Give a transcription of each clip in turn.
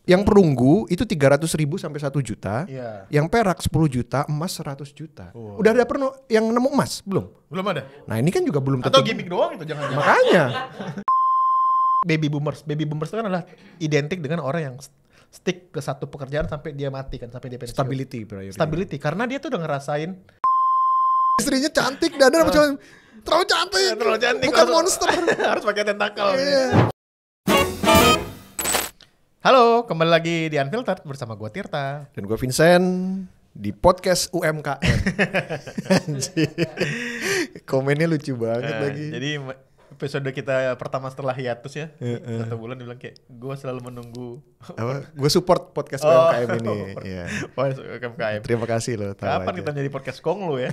Yang perunggu itu 300.000 sampai 1 juta. Iya. Yang perak 10 juta, emas 100 juta. Udah ada pernah yang nemu emas? Belum? Belum ada. Nah ini kan juga belum Atau tentu. gimmick doang itu jangan-jangan. Makanya. Baby boomers itu kan adalah identik dengan orang yang stick ke satu pekerjaan sampai dia mati kan, sampai dia pensiun. Stability karena dia tuh udah ngerasain Istrinya cantik, Dadan macam terlalu cantik. Bukan monster. harus pakai tentakel. Halo, kembali lagi di Unfiltered bersama gue Tirta Dan gue Vincent di podcast UMKM. Komennya lucu banget lagi. Jadi episode kita pertama setelah hiatus ya, 1 bulan dibilang kayak gue selalu menunggu. Gue support podcast UMKM ini. Iya. UMKM. Terima kasih loh. Kapan kita jadi podcast kong lu ya?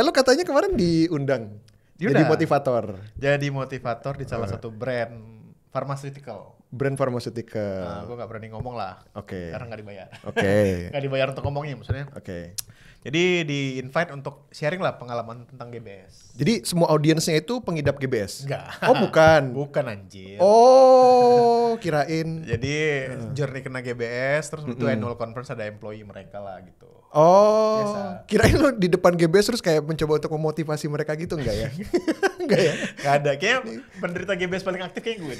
Lo katanya kemarin diundang. Jadi motivator. Jadi motivator di salah satu brand pharmaceutical. Brand pharmaceutical. Nah, gue gak berani ngomong lah. Oke. Karena gak dibayar. Oke. Gak dibayar untuk ngomongnya maksudnya. Oke. Jadi di invite untuk sharing lah pengalaman tentang GBS. Jadi semua audiensnya itu pengidap GBS? Enggak. Oh bukan. Bukan anjir. Oh kirain. Jadi journey kena GBS terus itu annual conference ada employee mereka lah gitu. Oh, biasa. Kirain lo di depan GBS terus kayak mencoba untuk memotivasi mereka gitu enggak ya? Enggak ya? Gak ada, kayaknya penderita GBS paling aktif kayak gue.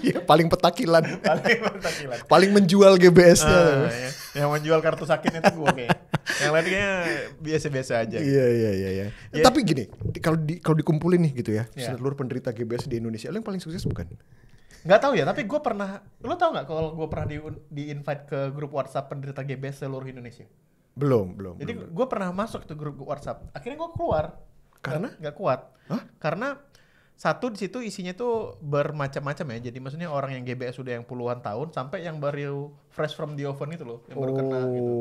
Iya, paling petakilan. Paling petakilan. Paling menjual GBS-nya. Ya. Yang menjual kartu sakitnya itu gue kayak. Yang lain kayaknya biasa-biasa aja. Iya. Ya. Tapi gini, kalau dikumpulin nih gitu ya, seluruh penderita GBS di Indonesia, lo yang paling sukses bukan? Gak tahu ya, tapi gue pernah, lo tau gak kalau gue pernah di invite ke grup WhatsApp penderita GBS seluruh Indonesia? Belum. Jadi gue pernah masuk ke grup WhatsApp, akhirnya gue keluar. Karena? Gak kuat. Hah? Karena satu di situ isinya tuh bermacam-macam ya. Jadi maksudnya orang yang GBS udah yang puluhan tahun sampai yang baru fresh from the oven itu loh, yang baru kena gitu.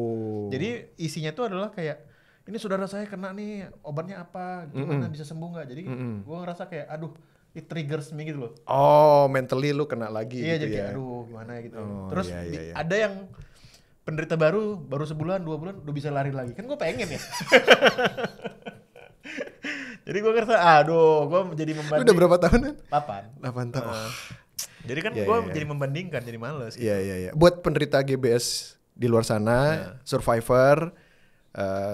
Jadi isinya tuh adalah kayak ini saudara saya kena nih, obatnya apa? Gimana bisa sembuh nggak? Jadi gue ngerasa kayak aduh, it triggers me gitu loh. Oh, mentally lu kena lagi iya, gitu jadi ya. Kayak, aduh gimana gitu. Oh, Terus iya. ada yang penderita baru sebulan, 2 bulan udah bisa lari lagi. Kan gue pengen ya. Jadi gue ngerasa, aduh gue jadi membanding. Lu udah berapa tahun kan? 8 8 tahun. Jadi kan gue jadi membandingkan, jadi males. Gitu. Iya. Buat penderita GBS di luar sana, survivor,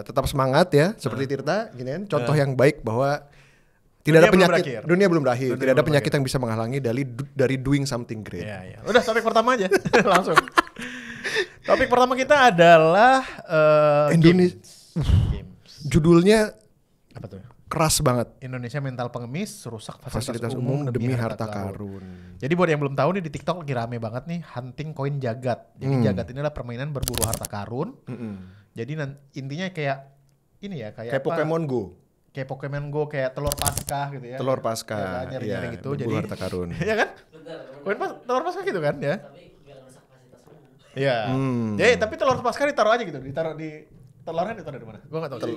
tetap semangat ya, seperti Tirta, gini kan. Contoh yang baik bahwa tidak ada penyakit, dunia belum berakhir, tidak ada penyakit yang bisa menghalangi dari doing something great. Iya. Udah topik pertama aja, langsung. Topik pertama kita adalah Indonesia. Games. Judulnya apa tuh? Keras banget. Indonesia mental pengemis, rusak fasilitas umum demi harta karun. Jadi buat yang belum tahu nih di TikTok lagi rame banget nih hunting koin jagat. Jadi jagat ini adalah permainan berburu harta karun. Jadi intinya kayak ini ya kayak Pokemon Go. Kayak Pokemon Go, kayak telur Paskah gitu ya. Telur Paskah. Nyari-nyari gitu. Jadi harta karun. Iya kan? Telur Paskah gitu kan ya. Iya. Jadi tapi telur Paskah ditaruh aja gitu. Ditaruh di telurnya ditaruh di mana? Gua enggak tahu.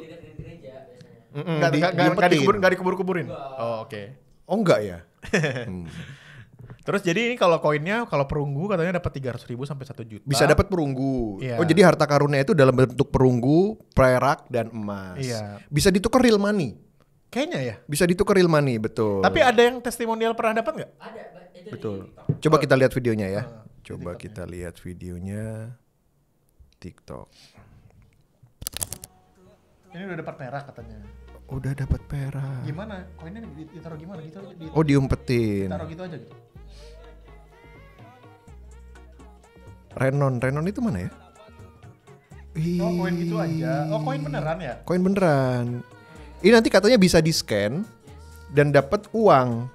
Enggak dikubur-kuburin. Oh, oke. Oh enggak ya? Terus jadi ini kalau koinnya kalau perunggu katanya dapat 300.000 sampai 1 juta. Bisa dapat perunggu. Iya. Oh, jadi harta karunnya itu dalam bentuk perunggu, perak dan emas. Iya. Bisa ditukar real money. Kayaknya ya. Bisa ditukar real money, betul. Tapi ada yang testimonial pernah dapat enggak? Ada, itu betul. di Coba kita lihat videonya ya. TikTok Kita lihat videonya TikTok. Ini udah dapat perak katanya. Udah dapat perak. Gimana? Koinnya ditaruh gimana gitu? Oh, diumpetin. Taruh gitu aja gitu. Renon itu mana ya? Oh, koin gitu aja. Oh, koin beneran ya? Koin beneran. Ini nanti katanya bisa di-scan dan dapat uang.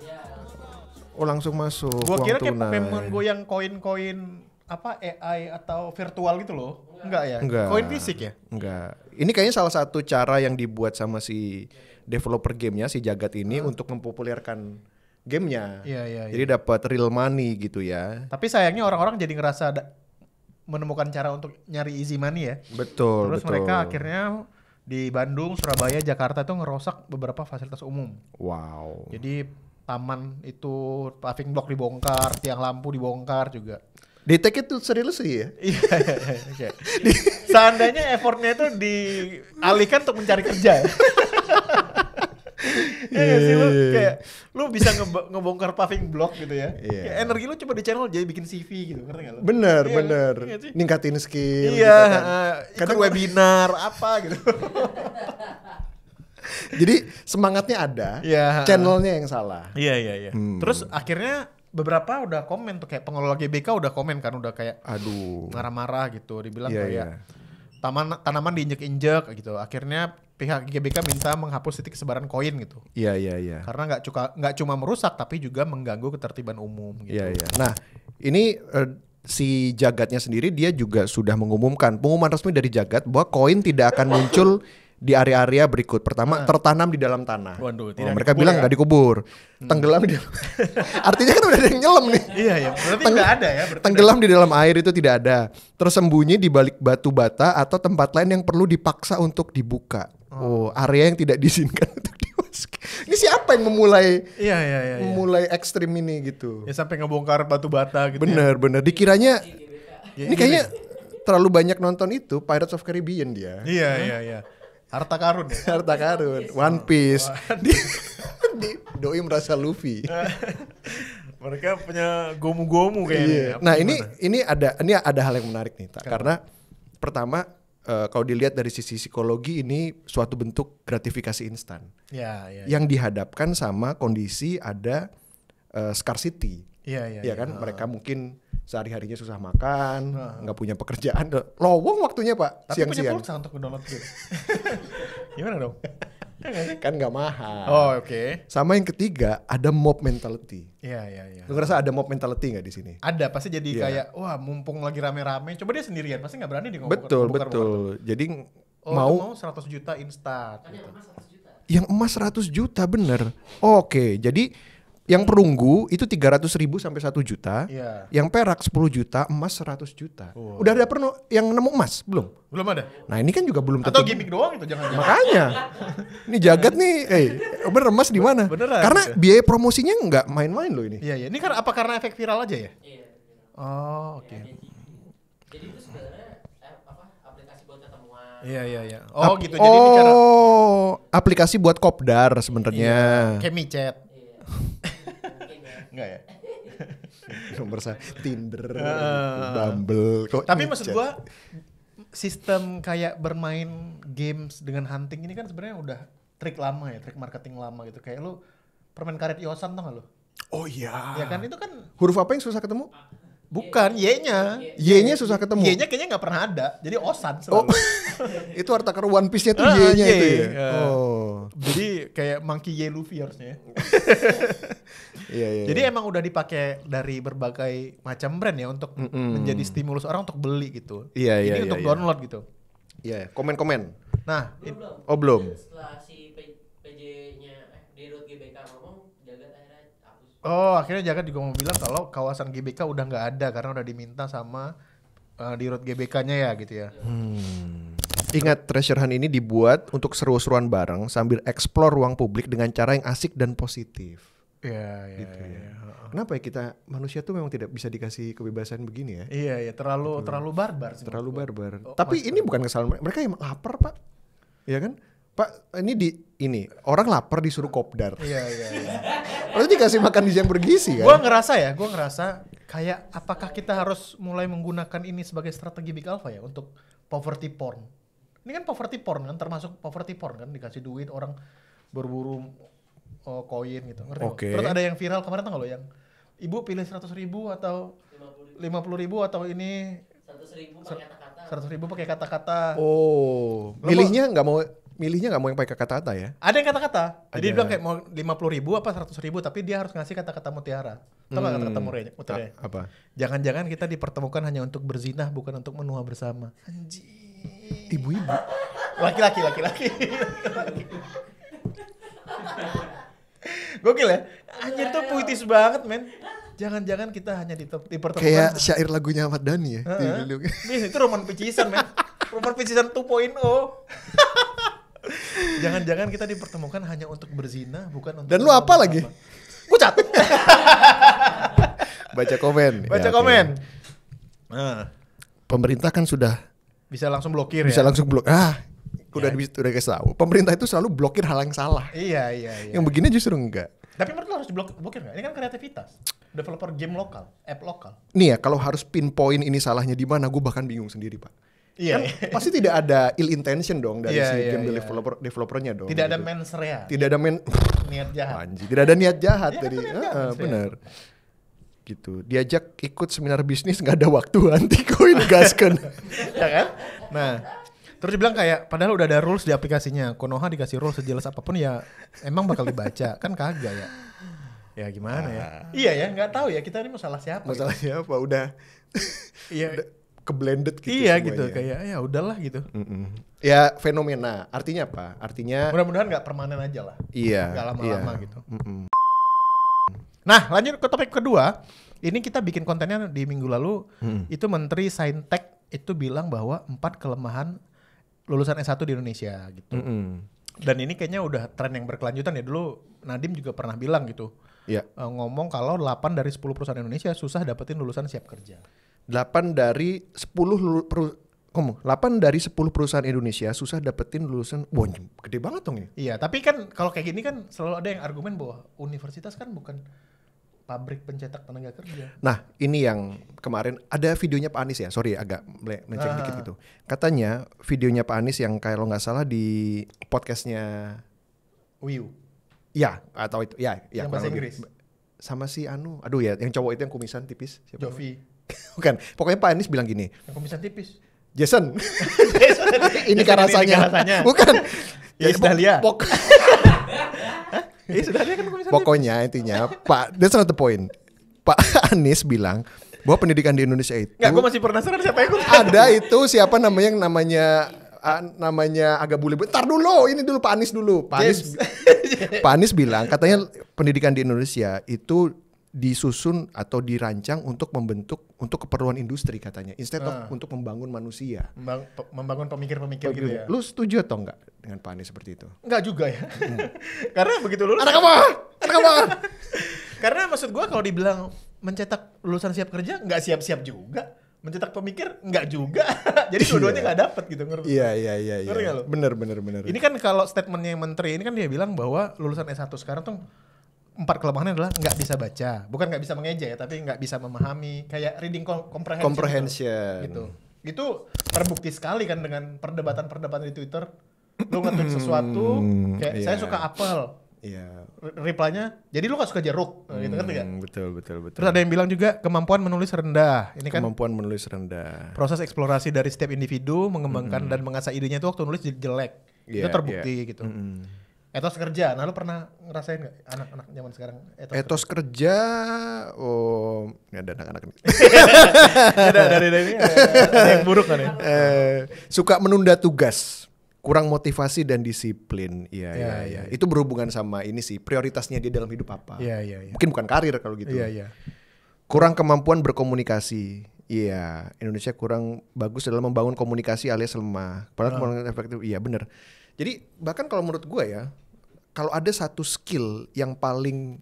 Oh, langsung masuk. Gua uang kira kayak tunai. Pokemon Go yang koin-koin apa AI atau virtual gitu loh. Enggak ya? Enggak. Koin fisik ya? Enggak. Ini kayaknya salah satu cara yang dibuat sama si developer gamenya, si Jagat ini untuk mempopulerkan gamenya. Iya. Jadi dapat real money gitu ya. Tapi sayangnya orang-orang jadi ngerasa menemukan cara untuk nyari easy money ya. Betul. Terus mereka akhirnya di Bandung, Surabaya, Jakarta tuh ngerosak beberapa fasilitas umum. Wow. Jadi taman itu paving block dibongkar, tiang lampu dibongkar juga. They take it seriously ya? Iya. Seandainya effortnya itu dialihkan untuk mencari kerja. Ya gak sih lu kayak lu bisa ngebongkar paving block gitu ya. Kayak energi lu coba di channel jadi bikin CV gitu, ngerti gak lu? Bener. Iya Ningkatin skill. Iya, gitu kan. ikut webinar apa gitu. Jadi semangatnya ada, channelnya yang salah. Iya. Terus akhirnya beberapa udah komen tuh kayak pengelola GBK udah komen kan udah kayak marah-marah gitu, dibilang kayak tanaman diinjek-injek gitu. Akhirnya pihak GBK minta menghapus titik sebaran koin gitu. Iya. Karena nggak cuma merusak tapi juga mengganggu ketertiban umum gitu. Iya. Nah, ini si Jagadnya sendiri dia juga sudah mengumumkan pengumuman resmi dari Jagad bahwa koin tidak akan muncul di area-area berikut. Pertama, tertanam di dalam tanah. Waduh, mereka bilang nggak dikubur, tenggelam di dalam. Artinya kan udah ada yang nyelam nih. Iya, berarti nggak ada ya. Tenggelam di dalam air itu tidak ada. Tersembunyi di balik batu bata atau tempat lain yang perlu dipaksa untuk dibuka. Area yang tidak diizinkan untuk dimasuki. Ini siapa yang memulai? Iya. Memulai ekstrim ini gitu. Ya sampai ngebongkar batu bata gitu. Bener. Dikiranya ini kayaknya terlalu banyak nonton itu Pirates of Caribbean dia. Iya. Harta karun ya? Harta karun, One Piece. Doi merasa Luffy. Mereka punya gomu-gomu kayaknya. Nah ini ada hal yang menarik nih, Tak. Karena pertama kalau dilihat dari sisi psikologi ini suatu bentuk gratifikasi instan. Yang dihadapkan sama kondisi ada scarcity. Iya kan, mereka mungkin sehari-harinya susah makan, nggak punya pekerjaan, lowong waktunya Pak. Tapi punya pulsa untuk download game. Gimana dong? Kan nggak mahal. Oh oke. Sama yang ketiga ada mob mentality. Iya. Lu ngerasa ada mob mentality nggak di sini? Ada, pasti jadi kayak wah mumpung lagi rame-rame, coba dia sendirian, pasti nggak berani dia ngomong. Betul. Jadi mau 100 juta instan. Gitu. Yang emas 100 juta bener. Oke, jadi yang perunggu itu 300.000 sampai 1 juta. Yang perak 10 juta, emas 100 juta. Udah ada pernah yang nemu emas? Belum? Belum ada. Nah ini kan juga belum tentu. Atau gimmick doang itu jangan-jangan. Makanya. Ini Jagad nih, bener emas di mana? Karena biaya promosinya nggak main-main loh ini. Iya. Ini kan apa karena efek viral aja ya? Iya. Oh, oke. Jadi itu sebenarnya aplikasi buat ketemuan. Iya. Oh gitu. Jadi ini cara aplikasi buat kopdar sebenarnya. Kayak micet. Enggak ya? Nomor Tinder, Bumble. Tapi maksud gua sistem kayak bermain games dengan hunting ini kan sebenarnya udah trik lama ya, trik marketing lama gitu. Kayak lu permen karet Yosan tau gak lu? Oh iya. Ya kan itu kan huruf apa yang susah ketemu? Bukan, Y-nya. Y-nya susah ketemu. Y-nya kayaknya gak pernah ada. Jadi Osan selalu. Itu harta karun One Piece-nya tuh Y-nya itu ya. Jadi kayak Monkey Y Luffy harusnya. Iya. Jadi emang udah dipakai dari berbagai macam brand ya untuk menjadi stimulus orang untuk beli gitu. Iya. Ini untuk download gitu. Iya, komen-komen. Nah, belum. Setelah si PJ-nya di root GBK ngomong, Jagad akhirnya hapus. Akhirnya Jagad juga mau bilang kalau kawasan GBK udah nggak ada karena udah diminta sama di root GBK-nya ya gitu ya. Ingat, treasure hunt ini dibuat untuk seru-seruan bareng sambil explore ruang publik dengan cara yang asik dan positif. Iya. Kenapa ya kita manusia tuh memang tidak bisa dikasih kebebasan begini ya? Iya, terlalu barbar. Terlalu barbar. Tapi ini bukan kesalahan mereka yang lapar Pak, ya kan? Pak, ini orang lapar disuruh kopdar. Iya. Lalu dikasih makan yang bergizi kan? Gue ngerasa kayak apakah kita harus mulai menggunakan ini sebagai strategi Big Alpha ya untuk poverty porn. Ini kan poverty porn kan, termasuk poverty porn kan, dikasih duit orang berburu koin gitu. Ngerti? Okay. Terus ada yang viral kemarin tau gak lo yang ibu pilih 100.000 atau 50.000 atau ini 100.000 pakai kata-kata. 100.000 pakai kata-kata. Milihnya nggak mau yang pakai kata-kata ya? Ada yang kata-kata. Jadi dia bilang kayak mau 50.000 apa 100.000 tapi dia harus ngasih kata-kata mutiara. Tahu nggak kata-kata mutiara? Apa? Jangan-jangan kita dipertemukan hanya untuk berzinah bukan untuk menua bersama. Anjir. Ibu-ibu. Laki-laki. Gokil ya? Anjir tuh puitis banget men. Jangan-jangan kita hanya dipertemukan. Kayak syair lagunya Ahmad Dhani ya. Itu Roman Picisan men. Roman Picisan 2.0. Jangan-jangan kita dipertemukan hanya untuk berzina bukan untuk. Dan lu apa lagi? Pucat. Baca komen. Komen. Pemerintah kan sudah bisa langsung blokir bisa ya. langsung udah dikasih tahu. Pemerintah itu selalu blokir hal yang salah. Iya. Yang begini justru enggak. Tapi menurut lo harus diblokir nggak? Ini kan kreativitas. Developer game lokal, app lokal. Nih ya, kalau harus pinpoint ini salahnya di mana, gue bahkan bingung sendiri, Pak. Iya. Kan pasti tidak ada ill intention dong dari si game developernya dong. Tidak ada gitu. mens rea. Tidak ada niat jahat. Anjir, tidak ada niat jahat Iya, tadi. kan Benar. Gitu. Diajak ikut seminar bisnis nggak ada waktu, anti koin gaskan. Ya kan? Nah, terus dibilang kayak padahal udah ada rules di aplikasinya. Konoha dikasih rules sejelas apapun ya emang bakal dibaca. Kan kagak ya. Ya gimana ya? Iya ya, nggak tahu ya kita ini masalah siapa. Masalahnya apa? Udah. Iya. Udah keblended gitu. Iya semuanya. gitu kayak ya udahlah gitu. Ya fenomena. Artinya apa? Artinya Mudah-mudahan nggak permanen aja lah. iya. Nggak lama-lama iya. gitu. Nah, lanjut ke topik kedua. Ini kita bikin kontennya di minggu lalu. Itu Menteri Saintek itu bilang bahwa 4 kelemahan lulusan S1 di Indonesia gitu. Dan ini kayaknya udah tren yang berkelanjutan ya. Dulu Nadiem juga pernah bilang gitu. Iya. Ngomong kalau 8 dari 10 perusahaan Indonesia susah dapetin lulusan siap kerja. 8 dari 10 perusahaan Indonesia susah dapetin lulusan. Wah, gede banget dong ya. Iya, tapi kan kalau kayak gini kan selalu ada yang argumen bahwa universitas kan bukan pabrik pencetak tenaga kerja. Nah, ini yang kemarin ada videonya Pak Anies ya. Sorry agak melenceng dikit gitu. Katanya videonya Pak Anies yang kalau nggak salah di podcastnya Wiu. ya atau itu ya Yang bahasa Inggris. Sama si aduh ya yang cowok itu yang kumisan tipis siapa? Jovi. Bukan, pokoknya Pak Anies bilang gini. Yang kumisan tipis. Jason. Ini kan rasanya. Bukan. Ya Dahlia. Sudah dia kan Pokoknya intinya Pak, that's not the point. Pak Anies bilang bahwa pendidikan di Indonesia itu Nggak, gue masih penasaran siapa yang ada itu siapa namanya yang namanya agak bule. Bentar dulu, ini dulu Pak Anies dulu. Pak Anies bilang katanya pendidikan di Indonesia itu disusun atau dirancang untuk keperluan industri katanya, instead of untuk membangun manusia. Membangun pemikir-pemikir gitu ya. Lu setuju atau enggak dengan Pak Anies seperti itu? Enggak juga ya. Karena begitu lulus. Anak apa? Karena maksud gue kalau dibilang mencetak lulusan siap kerja, nggak siap-siap juga. Mencetak pemikir, nggak juga. Jadi dua-duanya nggak dapet gitu. Iya. Ngerti nggak lu? Bener. Ini kan kalau statementnya menteri ini kan dia bilang bahwa lulusan S1 sekarang tuh 4 kelemahannya adalah nggak bisa baca, bukan nggak bisa mengeja ya, tapi nggak bisa memahami, kayak reading comprehension. Gitu. Itu terbukti sekali kan dengan perdebatan di Twitter. Lu nge-tweet sesuatu, kayak saya suka apel. Iya. Reply-nya, jadi lu gak suka jeruk, gitu kan enggak? Betul. Terus ada yang bilang juga kemampuan menulis rendah. Ini kan kemampuan menulis rendah. proses eksplorasi dari setiap individu mengembangkan dan mengasah idenya itu waktu nulis jadi jelek. Itu terbukti gitu. Etos kerja, nah lu pernah ngerasain gak anak-anak zaman sekarang etos kerja? Oh, nggak ada anak-anak ini. dari ini ada yang buruk kan ya? Suka menunda tugas, kurang motivasi dan disiplin. Iya. Itu berhubungan sama ini sih, prioritasnya dia dalam hidup apa. Iya. Mungkin bukan karir kalau gitu. Iya. Kurang kemampuan berkomunikasi. Iya, Indonesia kurang bagus dalam membangun komunikasi alias lemah. Padahal komunikasi efektif. Iya, benar. Jadi bahkan kalau menurut gue ya, kalau ada satu skill yang paling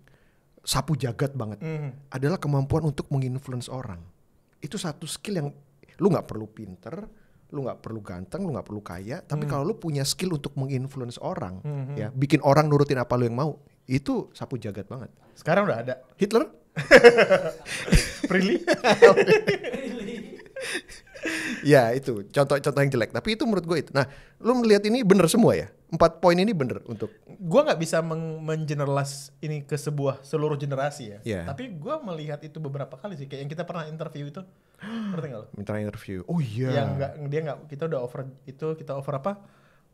sapu jagat banget adalah kemampuan untuk menginfluence orang. Itu satu skill yang lu nggak perlu pinter, lu nggak perlu ganteng, lu nggak perlu kaya, tapi kalau lu punya skill untuk menginfluence orang, ya bikin orang nurutin apa lu yang mau, itu sapu jagat banget. Sekarang udah ada. Hitler? Really? Ya itu contoh yang jelek, tapi itu menurut gue itu. Nah, lu melihat ini bener semua ya? 4 poin ini bener untuk gue nggak bisa mengeneralize ini ke seluruh generasi ya. Yeah. Tapi gue melihat itu beberapa kali sih, kayak yang kita pernah interview itu, ngerti nggak lo? minta interview. Oh iya. Yang kita udah over itu, kita over apa?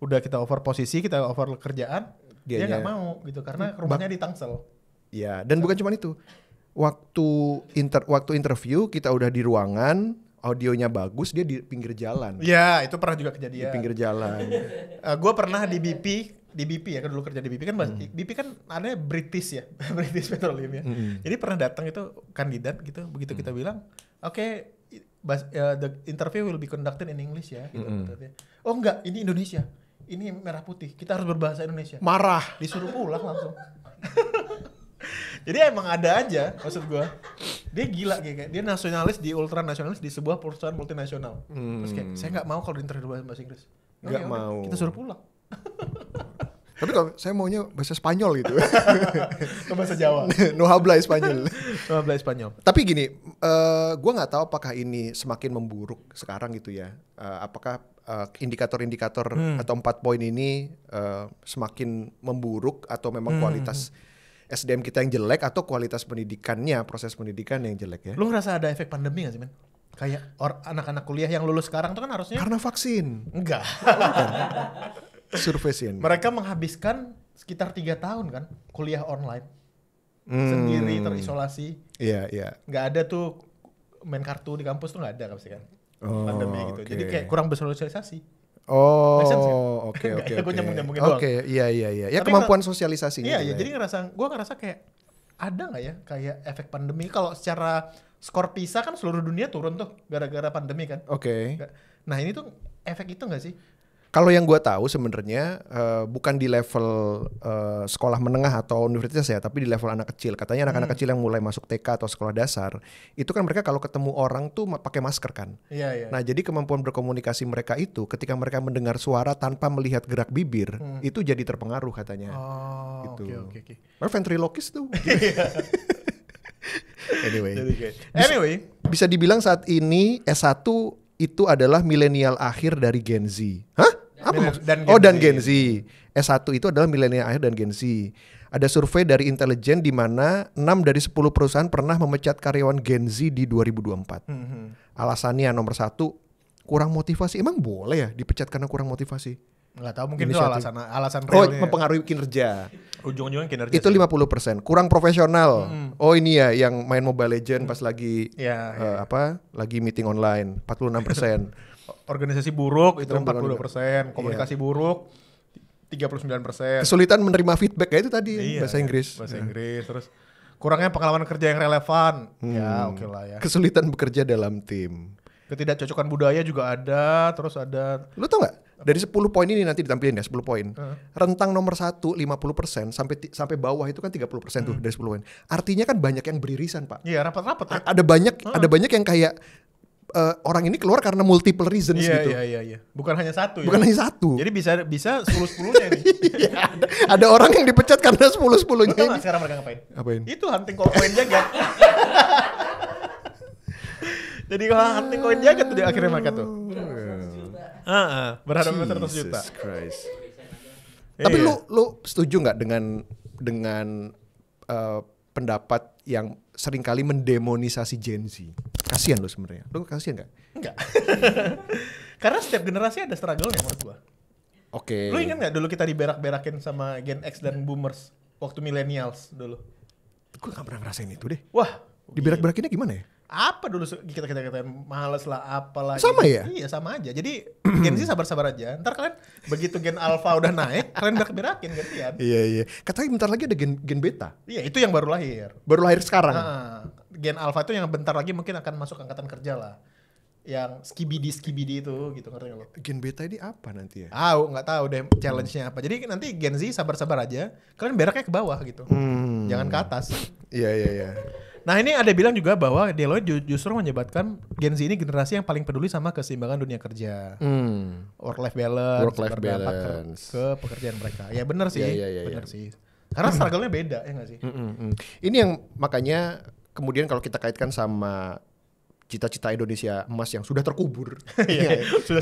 Udah kita over posisi, kita over kerjaan, dia nggak mau gitu karena rumahnya di Tangsel. Ya, dan bukan cuma itu. Waktu interview kita udah di ruangan, audionya bagus, dia di pinggir jalan. Ya, itu pernah juga kejadian. Di pinggir jalan. Gue pernah di BP ya, kan dulu kerja di BP kan, BP kan ada British ya, British Petroleum ya. Jadi pernah datang itu kandidat gitu, begitu kita bilang, oke, the interview will be conducted in English ya. Gitu, oh enggak, ini Indonesia, ini merah putih, kita harus berbahasa Indonesia. Marah. Disuruh pulang langsung. Jadi emang ada aja, maksud gue. Dia gila kayak dia nasionalis di ultranasionalis di sebuah perusahaan multinasional. Terus kayak saya nggak mau kalau di interview bahasa Inggris. Nggak mau. Kita suruh pulang. Tapi kalau saya maunya bahasa Spanyol gitu. Ke bahasa Jawa. No habla Spanyol. No habla Spanyol. Tapi gini, gue nggak tahu apakah ini semakin memburuk sekarang gitu ya. Apakah indikator-indikator atau 4 poin ini semakin memburuk atau memang kualitas SDM kita yang jelek atau kualitas pendidikannya, proses pendidikan yang jelek ya. Lu ngerasa ada efek pandemi gak sih, men? Kayak anak-anak kuliah yang lulus sekarang tuh kan harusnya... Karena vaksin. Enggak. Survei sih. Mereka menghabiskan sekitar 3 tahun kan kuliah online. Sendiri, terisolasi. Iya, iya. Nggak ada tuh main kartu di kampus tuh nggak ada pasti kan. Pandemi gitu. Okay. Jadi kayak kurang bersosialisasi. Oh, oke. Gue nyambung-nyambungin doang. Oke, iya. Ya Tapi kemampuan sosialisasinya. Iya, juga jadi gue ngerasa kayak ada nggak ya kayak efek pandemi. Kalau secara skor PISA kan seluruh dunia turun tuh gara-gara pandemi kan. Oke. Nah ini tuh efek itu nggak sih? Kalau yang gue tahu sebenarnya bukan di level sekolah menengah atau universitas ya, tapi di level anak kecil. Katanya anak-anak kecil yang mulai masuk TK atau sekolah dasar, itu kan mereka kalau ketemu orang tuh pakai masker kan. Iya. Nah jadi kemampuan berkomunikasi mereka itu, ketika mereka mendengar suara tanpa melihat gerak bibir, itu jadi terpengaruh katanya. Oh, gitu. Oke. Ventriloquist tuh. Anyway, bisa dibilang saat ini S1 itu adalah milenial akhir dari Gen Z. Hah? Apa maksud? Dan Gen Z. S1 itu adalah milenial akhir dan Gen Z. Ada survei dari intelijen di mana 6 dari 10 perusahaan pernah memecat karyawan Gen Z di 2024. Alasannya nomor 1, kurang motivasi. Emang boleh ya dipecat karena kurang motivasi? nggak tahu mungkin itu alasan Oh, realnya. mempengaruhi kinerja. Ujung-ujungnya kinerja. Itu 50%. Kurang profesional. Oh ini ya yang main Mobile Legend pas lagi lagi meeting online 46%. Organisasi buruk itu 40%, komunikasi buruk 39%. Kesulitan menerima feedback ya itu tadi bahasa Inggris. Bahasa Inggris terus kurangnya pengalaman kerja yang relevan. Ya, oke lah ya. Kesulitan bekerja dalam tim. Ketidakcocokan budaya juga ada, terus ada. Lu tau gak? Dari 10 poin ini nanti ditampilin ya 10 poin. Rentang nomor 1 50% sampai bawah itu kan 30% tuh dari 10 poin. Artinya kan banyak yang beririsan, Pak. Iya, rapat-rapat ya. Ada banyak yang kayak orang ini keluar karena multiple reasons gitu. Iya. Bukan hanya satu ya. Bukan hanya satu. Jadi bisa 10-10-nya nih. Ada orang yang dipecat karena 10-10-nya. Lu tau gak sekarang mereka ngapain? Apain? Itu hunting koin jagat. Jadi kalau hunting koin jagat tuh di akhirnya mereka tuh. Berhadapan 100 juta. Jesus Christ. Tapi lu setuju nggak dengan pendapat yang seringkali mendemonisasi Gen Z? Kasian lu sebenarnya. Lu kasian nggak? Enggak. Karena setiap generasi ada struggle-nya menurut gua. Oke. Lu ingat nggak dulu kita diberak-berakin sama Gen X dan Boomers waktu millennials dulu? Gue nggak pernah ngerasain itu deh. Wah, Diberak-berakinnya gimana ya? apa dulu kita katain males lah apalah. Sama ya? Iya sama aja. Jadi Gen Z sabar-sabar aja. Ntar kalian begitu Gen Alpha udah naik, kalian berak-berakin gantian. Iya. Katanya bentar lagi ada gen beta. Iya itu yang baru lahir. Baru lahir sekarang. Gen Alpha itu yang bentar lagi mungkin akan masuk angkatan kerja lah. Yang skibidi itu gitu ngerti lo. Gen beta ini apa nanti ya? Nggak tahu deh challenge-nya apa. Jadi nanti Gen Z sabar-sabar aja. Kalian beraknya ke bawah gitu. Jangan ke atas. Iya. Nah ini ada bilang juga bahwa Deloitte justru menyebutkan Gen Z ini generasi yang paling peduli sama keseimbangan dunia kerja, work-life balance, ke pekerjaan mereka. Ya benar sih, benar sih. Karena struggle-nya beda ya nggak sih? Ini yang makanya kemudian kalau kita kaitkan sama cita-cita Indonesia emas yang sudah terkubur. Sudah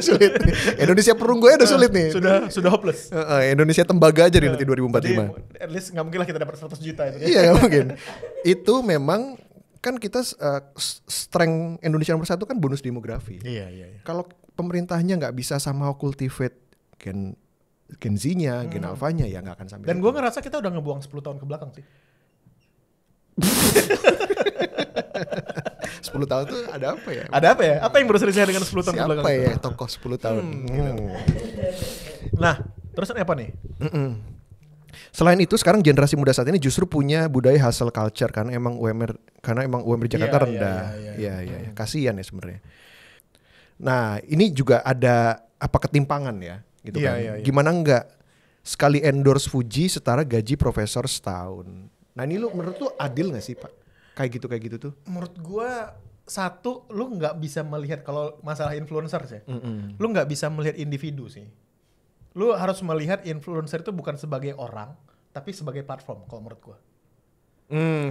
sulit. Indonesia perunggunya udah sulit nih. Sudah hopeless. Indonesia tembaga aja di nanti 2045. Jadi, at least nggak mungkin lah kita dapat 100 juta itu. Iya nggak mungkin. Itu memang kan kita strength Indonesia nomor 1 kan bonus demografi. Iya. Kalau pemerintahnya nggak bisa somehow cultivate Gen Z-nya, Gen Alpha-nya ya nggak akan sampai. Dan gue ngerasa kita udah ngebuang 10 tahun ke belakang sih. 10 tahun tuh ada apa ya? Ada apa ya? Apa yang berusaha dengan 10 tahun ke belakang? Siapa ya tokoh 10 tahun? Nah, terus apa nih? Selain itu sekarang generasi muda saat ini justru punya budaya hustle culture karena emang UMR Jakarta rendah. Iya. Kasian ya sebenarnya. Nah, ini juga ada ketimpangan ya, gitu kan. Iya. Gimana enggak sekali endorse Fuji setara gaji profesor setahun. Nah, ini menurut lu adil enggak sih, Pak? Kayak gitu tuh. Menurut gua satu, lu nggak bisa melihat kalau masalah influencer sih. Lu nggak bisa melihat individu sih. Lu harus melihat influencer itu bukan sebagai orang, tapi sebagai platform kalau menurut gua.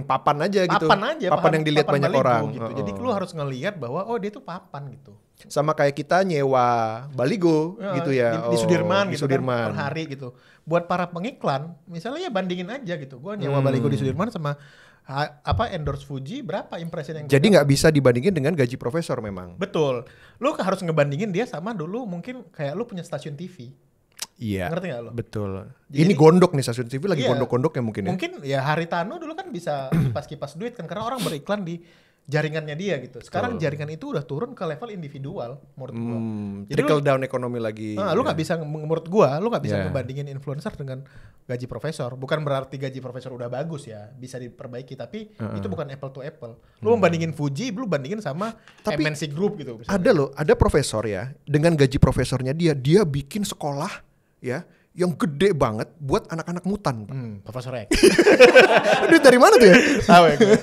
Papan aja gitu. Papan yang dilihat banyak baligo, orang. Gitu. Jadi lu harus ngelihat bahwa dia tuh papan gitu. Sama kayak kita nyewa baligo gitu ya. Di Sudirman di gitu Sudirman. kan, per hari gitu. Buat para pengiklan, misalnya ya bandingin aja gitu. Gua nyewa baligo di Sudirman sama endorse Fuji, berapa impression yang Jadi nggak bisa dibandingin dengan gaji profesor memang. Betul. Lu harus ngebandingin dia sama dulu mungkin kayak lu punya stasiun TV. Iya. Ngerti gak lo? Betul. Jadi, ini gondok nih stasiun TV lagi iya, gondok-gondoknya mungkin ya. Mungkin ya Haritano dulu kan bisa kipas-kipas duit kan karena orang beriklan di jaringannya dia gitu. Sekarang jaringan itu udah turun ke level individual menurut gua. Jadi trickle down ekonomi lagi. Lu nggak bisa menurut gua, lu nggak bisa ngebandingin influencer dengan gaji profesor. Bukan berarti gaji profesor udah bagus ya, bisa diperbaiki tapi itu bukan apple to apple. Lu membandingin Fuji, lu bandingin sama MNC Group gitu. Misalnya. Ada loh, ada profesor ya dengan gaji profesornya dia bikin sekolah ya yang gede banget buat anak-anak mutan. Profesor X. Duit dari mana tuh ya? Tahu ya gue.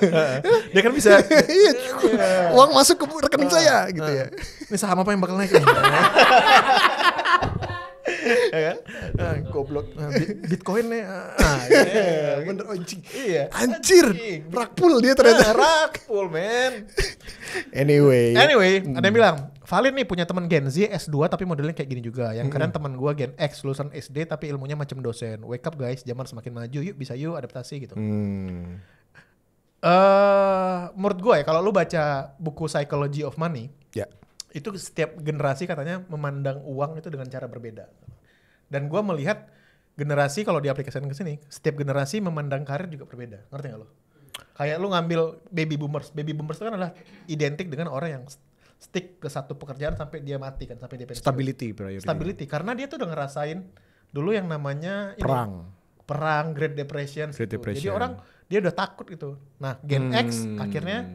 Dia kan bisa Iya, uang masuk ke rekening saya gitu ya. ini saham apa yang bakal naik? Ya kan? Goblok. Bitcoin nih. Bener anjing. Iya. Anjir, rakpul dia ternyata. Rakpul, men. Anyway, ada yang bilang, Valin nih punya teman Gen Z S2 tapi modelnya kayak gini juga. Yang keren teman gua Gen X lulusan SD tapi ilmunya macam dosen. Wake up guys, zaman semakin maju, yuk bisa yuk adaptasi gitu. Menurut gue ya kalau lu baca buku Psychology of Money, ya. Itu setiap generasi katanya memandang uang itu dengan cara berbeda. Dan gue melihat generasi kalau diaplikasikan ke sini, setiap generasi memandang karir juga berbeda. Ngerti gak lo? Kayak lu ngambil baby boomers. Baby boomers itu kan adalah identik dengan orang yang stick ke satu pekerjaan sampai dia mati kan, sampai dia pensiun. Stability, karena dia tuh udah ngerasain dulu yang namanya perang, Great Depression. Jadi orang dia udah takut gitu. Nah, Gen X akhirnya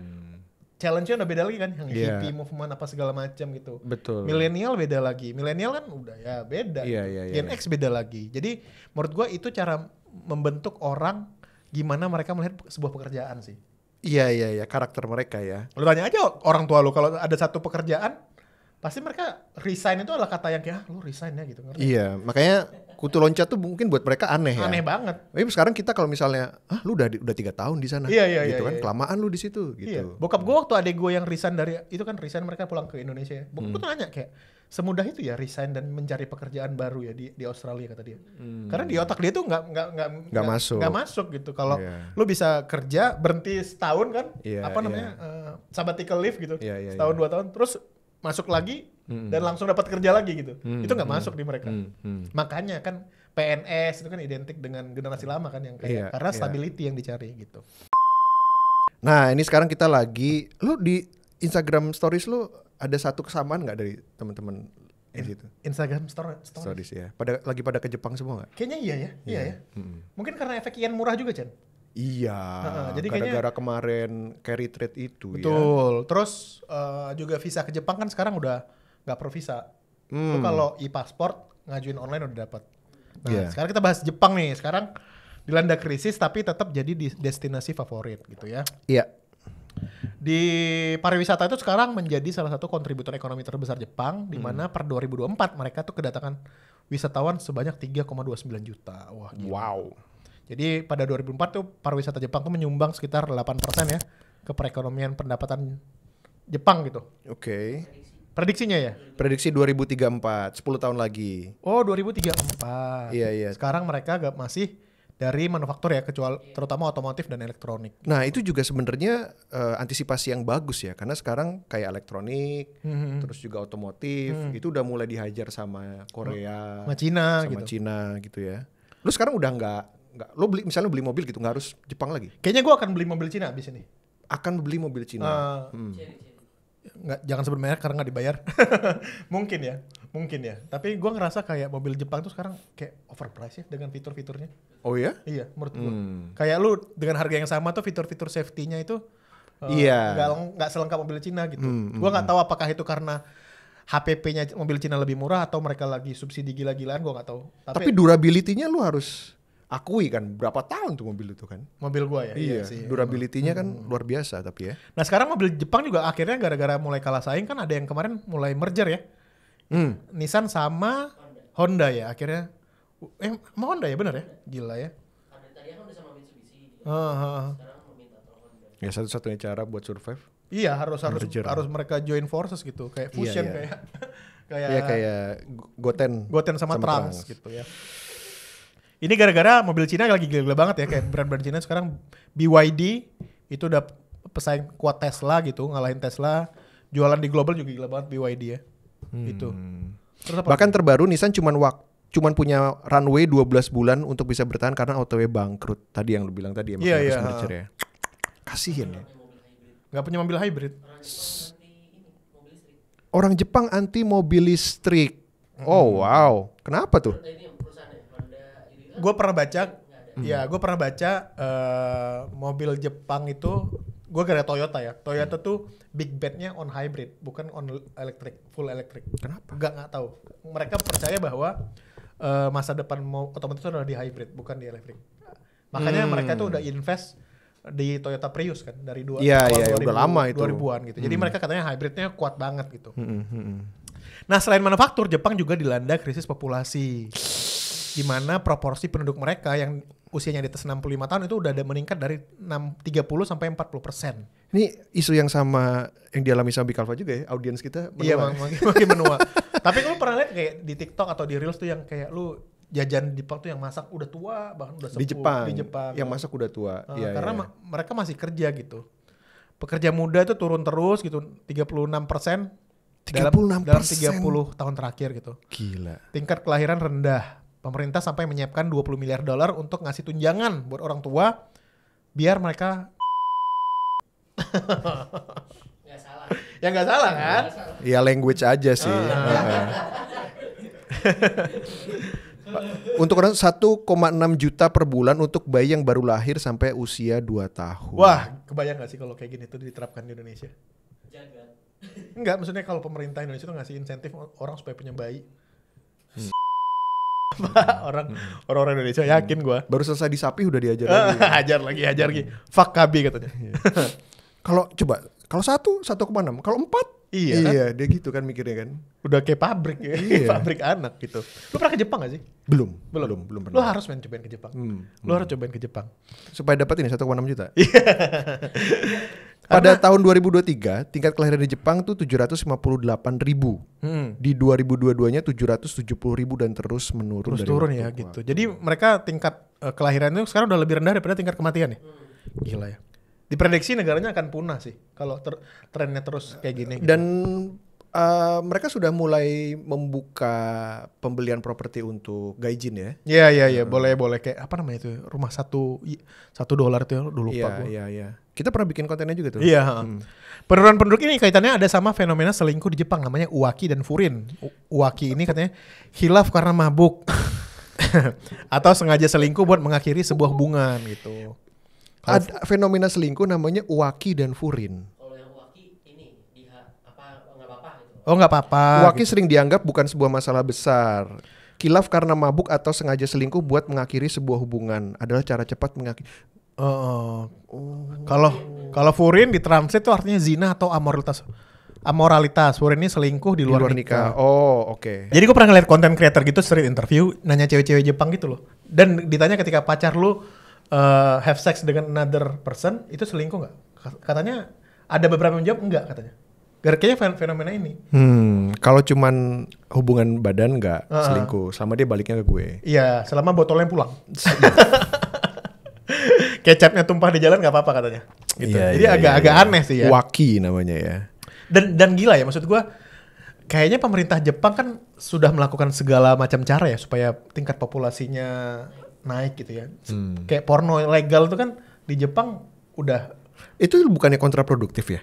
challenge-nya udah beda lagi kan, yang hippie movement apa segala macam gitu. Betul. Milenial beda lagi. Milenial kan udah ya beda. Gen X beda lagi. Jadi menurut gua itu cara membentuk orang gimana mereka melihat sebuah pekerjaan sih. Iya, karakter mereka ya. Lu tanya aja orang tua lu kalau ada satu pekerjaan, pasti mereka resign itu adalah kata yang kayak lu resign ya gitu. Ngerti? Iya, makanya kutu loncat tuh mungkin buat mereka aneh ya. Aneh banget. Tapi sekarang kita kalau misalnya, lu udah 3 tahun di sana, gitu kan, kelamaan lu di situ, gitu. Iya. Bokap gue waktu adek gue yang resign dari itu kan resign mereka pulang ke Indonesia. Bokap gue tuh nanya kayak semudah itu ya resign dan mencari pekerjaan baru ya di Australia kata dia. Karena di otak dia tuh nggak masuk gitu. Kalau lu bisa kerja berhenti setahun kan, sabbatical leave gitu, setahun 2 tahun, terus masuk lagi dan langsung dapat kerja lagi gitu. Itu nggak masuk di mereka. Makanya kan PNS itu kan identik dengan generasi lama kan yang kayak karena stability yang dicari gitu. Nah, ini sekarang kita lagi, lu di Instagram stories lu ada satu kesamaan nggak dari teman-teman di situ? Instagram stories ya. Pada ke Jepang semua nggak? Kayaknya iya ya. Mungkin karena efek yen murah juga, Chan. Iya, jadi gara-gara kemarin carry trade itu. Betul. Terus juga visa ke Jepang kan sekarang udah nggak pro visa. Lu kalau e-passport ngajuin online udah dapat. Nah, sekarang kita bahas Jepang nih. Sekarang dilanda krisis tapi tetap jadi destinasi favorit gitu ya. Iya. Di pariwisata itu sekarang menjadi salah satu kontributor ekonomi terbesar Jepang, di mana per 2024 mereka tuh kedatangan wisatawan sebanyak 3,29 juta. Wah, gila. Wow. Jadi pada 2004 tuh pariwisata Jepang tuh menyumbang sekitar 8% ya ke perekonomian pendapatan Jepang gitu. Oke. Prediksinya ya? Prediksi 2034, 10 tahun lagi. Oh, 2034. Iya. Sekarang mereka masih dari manufaktur ya, kecuali terutama otomotif dan elektronik. Nah, itu juga sebenarnya antisipasi yang bagus ya, karena sekarang kayak elektronik, terus juga otomotif, itu udah mulai dihajar sama Korea, sama Cina gitu ya. Lu sekarang udah nggak lu misalnya beli mobil gitu nggak harus Jepang lagi? Kayaknya gue akan beli mobil Cina abis ini. Akan beli mobil Cina. Nggak, jangan sebut merek karena nggak dibayar. mungkin ya. Tapi gue ngerasa kayak mobil Jepang tuh sekarang kayak overpriced ya dengan fitur-fiturnya. Oh ya? Iya, menurut gue. Kayak lu dengan harga yang sama tuh fitur-fitur safety-nya itu nggak selengkap mobil Cina gitu. Gue nggak tahu apakah itu karena HPP-nya mobil Cina lebih murah atau mereka lagi subsidi gila-gilaan, gue nggak tahu. Tapi durability-nya lu harus akui kan berapa tahun tuh mobil itu kan. Mobil gua ya. Iya sih. durability-nya kan luar biasa tapi ya. Nah sekarang mobil Jepang juga akhirnya gara-gara mulai kalah saing kan ada yang kemarin mulai merger ya. Nissan sama Honda ya akhirnya. Mau Honda ya benar ya? Gila ya. Tadi kan udah sama Mitsubishi. Sekarang meminta Honda. Ya satu-satunya cara buat survive. Iya harus Merger. mereka join forces gitu kayak fusion Iya. kayak Goten sama Trans gitu ya. Ini gara-gara mobil Cina lagi gila-gila banget ya kayak brand-brand Cina sekarang BYD itu udah pesaing kuat Tesla gitu, ngalahin Tesla. Jualan di global juga gila banget BYD ya. Itu. Terus apa? Bahkan terbaru Nissan cuman punya runway 12 bulan untuk bisa bertahan karena autoway bangkrut. Tadi yang lu bilang tadi Iya, harus iya, merger ya. Kasihin ya. Nggak punya mobil hybrid. Orang Jepang anti mobil listrik. Oh wow. Kenapa tuh? Ini perusahaannya Honda ini kan Gue pernah baca, nggak ada. ya gue pernah baca mobil Jepang itu, gue gara Toyota ya. Toyota tuh big bet-nya on hybrid, bukan on electric, full electric. Kenapa? Nggak tahu. Mereka percaya bahwa masa depan otomotif itu adalah di hybrid, bukan di electric. Makanya mereka tuh udah invest di Toyota Prius kan dari Iya, awal udah lama itu. 2000-an gitu. Jadi mereka katanya hybridnya kuat banget gitu. Nah selain manufaktur, Jepang juga dilanda krisis populasi. Di mana proporsi penduduk mereka yang usianya di atas 65 tahun itu udah ada meningkat dari 30 sampai 40%. Ini isu yang sama yang dialami sama Bikalva juga ya, audiens kita menua. Iya makin menua. Tapi lu pernah lihat kayak di TikTok atau di Reels tuh yang kayak lu jajan di Jepang tuh yang masak udah tua bahkan udah sepuh di Jepang yang masak udah tua. Iya, karena iya. mereka masih kerja gitu. Pekerja muda itu turun terus gitu 36% dalam 30 tahun terakhir gitu. Gila. Tingkat kelahiran rendah. Pemerintah sampai menyiapkan $20 miliar untuk ngasih tunjangan buat orang tua biar mereka Nggak salah. ya nggak salah kan? Ya language aja sih. Untuk orang 1,6 juta per bulan untuk bayi yang baru lahir sampai usia 2 tahun. Wah, kebayang gak sih kalau kayak gini tuh diterapkan di Indonesia? Jagat. Enggak, maksudnya kalau pemerintah Indonesia tuh ngasih insentif orang supaya punya bayi. Orang-orang Indonesia yakin gua. Baru selesai di sapi udah diajar lagi. Hajar lagi. Fuck KB katanya. Kalau coba, kalau 1,6, kalau 4 Iya dia gitu kan mikirnya kan. Udah kayak pabrik ya. Iya. Pabrik anak gitu. Lu pernah ke Jepang gak sih? Belum Lu pernah. harus cobain ke Jepang. Lu harus cobain ke Jepang. Supaya dapat ini 1,6 juta. Iya. Pada tahun 2023, tingkat kelahiran di Jepang tuh 758.000. Di 2022-nya 770.000 dan terus menurun. Terus dari turun waktu ya ke gitu. waktu. Jadi mereka tingkat kelahirannya sekarang udah lebih rendah daripada tingkat kematian ya. Gila ya. Diprediksi negaranya akan punah sih kalau trennya terus kayak gini. Dan mereka sudah mulai membuka pembelian properti untuk gaijin ya. Iya, boleh kayak apa namanya itu rumah $1 tuh ya, udah lupa gua. Iya. Kita pernah bikin kontennya juga tuh. Iya. Penurunan penduduk ini kaitannya ada sama fenomena selingkuh di Jepang namanya uwaki dan furin. Uwaki ini katanya hilaf karena mabuk atau sengaja selingkuh buat mengakhiri sebuah hubungan gitu. Ada fenomena selingkuh namanya uwaki dan furin. Kalau yang waki ini nggak apa-apa gitu. Oh nggak apa-apa. Uwaki sering dianggap bukan sebuah masalah besar. Kilaf karena mabuk atau sengaja selingkuh buat mengakhiri sebuah hubungan adalah cara cepat mengakhiri. Kalau furin ditranslate itu artinya zina atau amoralitas. Furin ini selingkuh di luar nikah. Oh, oke. Jadi gue pernah ngeliat konten creator gitu street interview nanya cewek-cewek Jepang gitu loh. Dan ditanya ketika pacar lu have sex dengan another person itu selingkuh nggak? Katanya ada beberapa yang jawab enggak katanya. Kayaknya fenomena ini. Kalau cuman hubungan badan nggak selingkuh, selama dia baliknya ke gue. Iya, selama botolnya pulang. Kecapnya tumpah di jalan nggak apa-apa katanya. Gitu. Iya, Jadi iya, agak iya. aneh sih ya. Waki namanya ya. Dan gila ya maksud gue. Kayaknya pemerintah Jepang kan sudah melakukan segala macam cara ya supaya tingkat populasinya naik gitu ya. Kayak porno legal itu kan di Jepang udah. Itu bukannya kontraproduktif ya?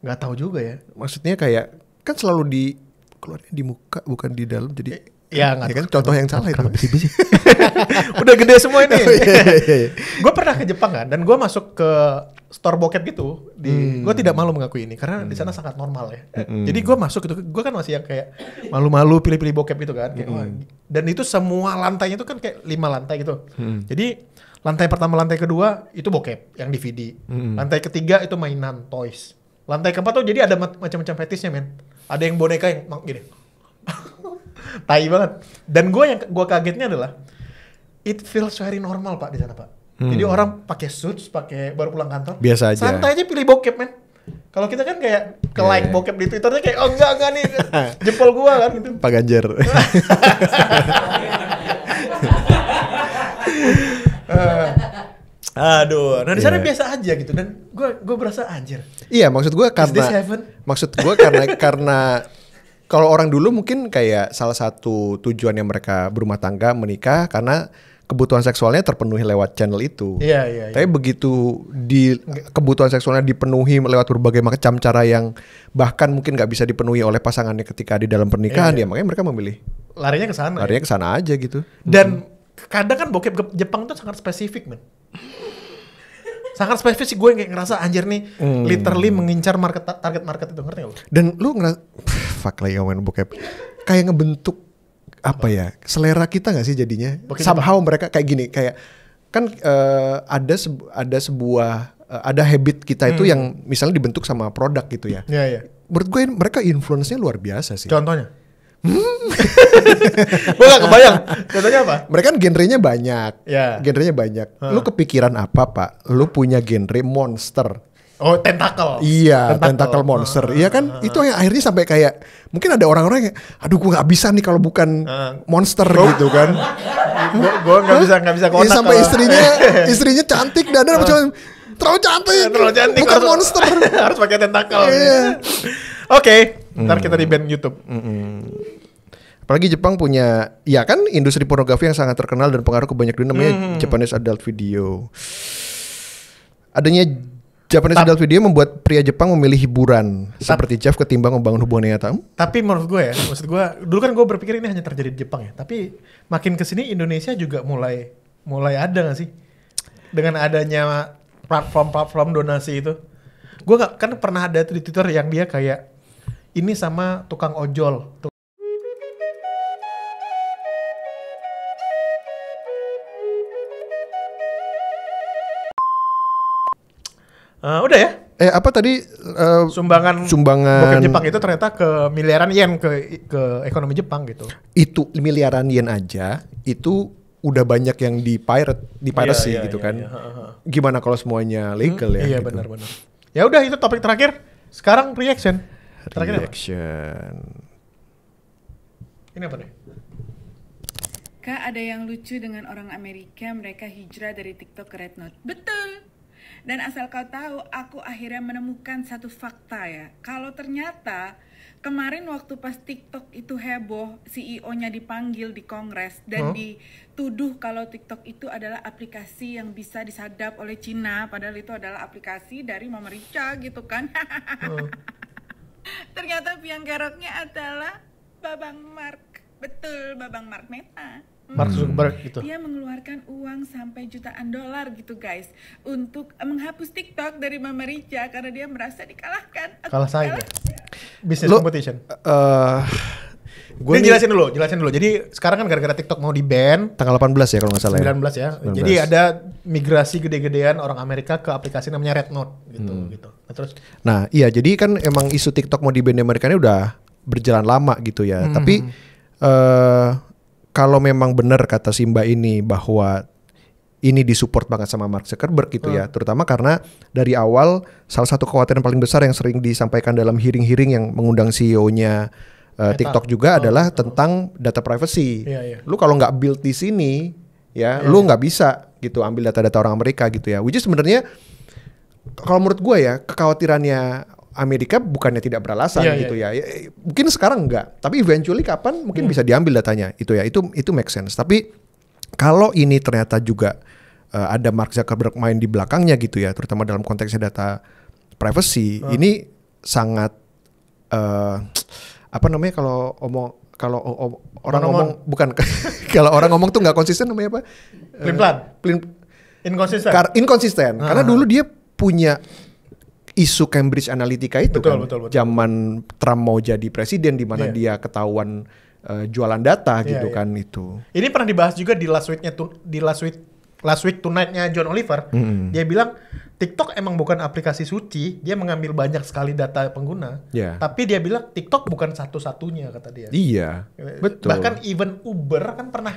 Nggak tahu juga ya. Maksudnya kayak kan selalu di keluarnya di muka bukan di dalam jadi Ya nggak kan contoh yang salah itu. Udah gede semua ini. Iya. Gue pernah ke Jepang kan dan gue masuk ke store bokep gitu gue tidak malu mengakui ini karena di sana sangat normal ya. Jadi gue masuk gitu, gue kan masih yang kayak malu-malu pilih-pilih bokep gitu kan. Kayak, dan itu semua lantainya itu kan kayak 5 lantai gitu. Jadi lantai pertama, lantai kedua itu bokep yang DVD. Lantai ketiga itu mainan, toys. Lantai keempat tuh jadi ada macam-macam fetishnya men. Ada yang boneka yang gini. Tai banget. Dan yang gue kagetnya adalah it feels very normal Pak di sana Pak. Jadi orang pakai suits, baru pulang kantor. Biasa aja. Santai aja pilih bokep men. Kalau kita kan kayak like bokep di Twitternya kayak oh enggak nih jempol gua kan gitu. Pak Ganjar. Aduh, nah di sana biasa aja gitu dan gue berasa anjir. Iya, maksud gue karena kalau orang dulu mungkin kayak salah satu tujuannya mereka berumah tangga menikah karena kebutuhan seksualnya terpenuhi lewat channel itu. Iya. Tapi begitu kebutuhan seksualnya dipenuhi lewat berbagai macam cara yang bahkan mungkin nggak bisa dipenuhi oleh pasangannya ketika di dalam pernikahan, ya makanya mereka memilih larinya ke sana. Larinya ke sana aja gitu. Dan kadang kan bokep Jepang tuh sangat spesifik, men. Sangat spesifik, gue kayak ngerasa anjir nih literally mengincar target market itu, ngerti gak lu? Dan lu ngerasa fuck lagi ngomongin bokep kayak ngebentuk apa ya selera kita nggak sih jadinya somehow mereka kayak gini kayak kan ada sebuah ada habit kita itu yang misalnya dibentuk sama produk gitu ya. Iya. Menurut gue mereka influence-nya luar biasa sih. Contohnya? Gue gak kebayang. Contohnya apa? Mereka kan genrenya banyak. Ya. Genrenya banyak. Lu kepikiran apa Pak? Lu punya genre monster. Oh, tentakel. Iya, tentakel monster. Iya kan? Itu yang akhirnya sampai kayak mungkin ada orang-orang yang aduh gue gak bisa nih kalau bukan monster gitu kan. Gue gak bisa konak. Sampai istrinya cantik dan ada macam terlalu cantik. Bukan monster. Harus pakai tentakel. Oke, ntar kita di band YouTube. Apalagi Jepang punya, ya kan industri pornografi yang sangat terkenal dan pengaruh ke banyak dunia namanya Japanese Adult Video. Adanya Japanese Adult Video membuat pria Jepang memilih hiburan seperti Jeff ketimbang membangun hubungan yang nyata. Tapi menurut gue ya, maksud gue dulu kan gue berpikir ini hanya terjadi di Jepang ya. Tapi makin kesini Indonesia juga mulai ada nggak sih dengan adanya platform donasi itu. Gue kan pernah ada tuh di Twitter yang dia kayak ini sama tukang ojol. Udah ya? Apa tadi sumbangan bokep Jepang itu ternyata ke miliaran yen ke ekonomi Jepang gitu. Itu miliaran yen aja itu udah banyak yang di piracy gitu kan. Gimana kalau semuanya legal ya? Iya gitu. benar. Ya udah itu topik terakhir. Sekarang reaction. Reaction. Ini apa nih? Kak, ada yang lucu dengan orang Amerika, mereka hijrah dari TikTok ke Red Note. Betul. Dan asal kau tahu, aku akhirnya menemukan satu fakta ya. Kalau ternyata kemarin waktu pas TikTok itu heboh, CEO-nya dipanggil di Kongres dan dituduh kalau TikTok itu adalah aplikasi yang bisa disadap oleh Cina, padahal itu adalah aplikasi dari Mama Rica gitu kan. Ternyata biang keroknya adalah Babang Mark. Betul, Babang Mark Meta. Mark Zuckerberg gitu. Dia mengeluarkan uang sampai jutaan dolar gitu guys untuk menghapus TikTok dari Mama Rica karena dia merasa dikalahkan. Kalah saing ya? Business competition. Gue jelasin dulu. Jadi sekarang kan gara-gara TikTok mau di-ban tanggal 18 ya kalau nggak salah 19 ya. 19. Jadi ada migrasi gede-gedean orang Amerika ke aplikasi namanya Red Note gitu. Nah, iya jadi kan emang isu TikTok mau di-ban di Amerika ini udah berjalan lama gitu ya. Tapi kalau memang benar kata Simba ini bahwa ini disupport banget sama Mark Zuckerberg gitu ya, terutama karena dari awal salah satu kekhawatiran paling besar yang sering disampaikan dalam hearing-hearing yang mengundang CEO-nya TikTok juga adalah tentang data privacy. Iya. Lu kalau nggak build di sini ya, lu nggak bisa gitu ambil data-data orang Amerika gitu ya. Which is sebenarnya kalau menurut gue ya kekhawatirannya Amerika bukannya tidak beralasan gitu ya. Mungkin sekarang enggak, tapi eventually kapan mungkin bisa diambil datanya itu ya. Itu make sense. Tapi kalau ini ternyata juga ada Mark Zuckerberg main di belakangnya gitu ya, terutama dalam konteksnya data privacy, ini sangat apa namanya kalau orang ngomong bukan kalau orang ngomong tuh nggak konsisten namanya apa? Inkonsisten. Karena dulu dia punya isu Cambridge Analytica itu Betul. zaman Trump mau jadi presiden di mana dia ketahuan jualan data gitu kan itu. Ini pernah dibahas juga di Last Week Tonight-nya John Oliver. Dia bilang TikTok emang bukan aplikasi suci, dia mengambil banyak sekali data pengguna. Tapi dia bilang TikTok bukan satu-satunya kata dia. Iya, betul. Bahkan even Uber kan pernah